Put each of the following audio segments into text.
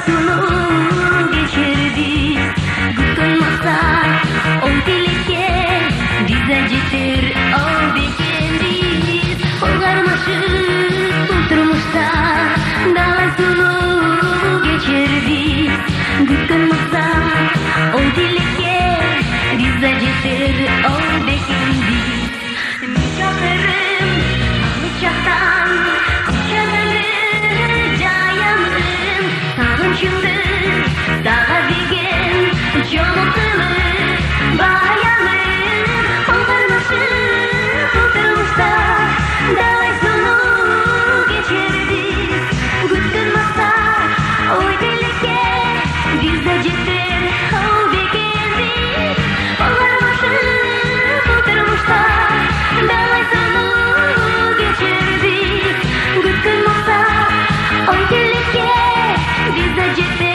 sonu geçirdik. Gutulmasa o dilekке bize jeter o bekendiz. Olgarmaşıp oturmuşsa dalay sonu geçirdik. Gutulmasa o dilekке bize jeter o bekendiz. Nikahlarım nikahtan Daha degen çoğaltılır bayanır. Olgarmaşıp oturmuşsa dalay sonu geçirdik. Gutulmasa oy dilekке bize jeter o bekendiz. Olgarmaşıp oturmuşsa dalay sonu geçirdik. Gutulmasa oy dilekке bize jeter.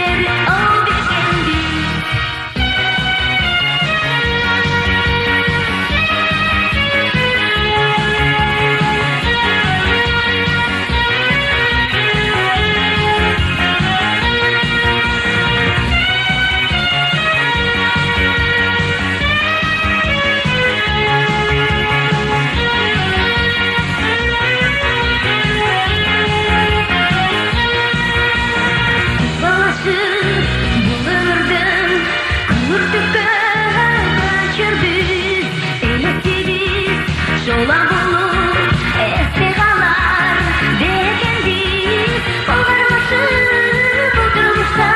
Şola bulup estegalar bekendiz. Olgarmaşıp oturmuşsa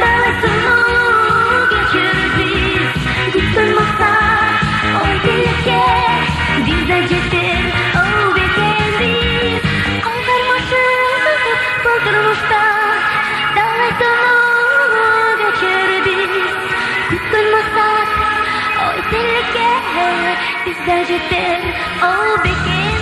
dalay sonu geçirdik. Gutulmasa oy dilekке bize jeter o bekendiz. Olgarmaşıp oturmuşsa dalay sonu geçirdik. Gutulmasa oy dilekке bize jeter o bekendiz.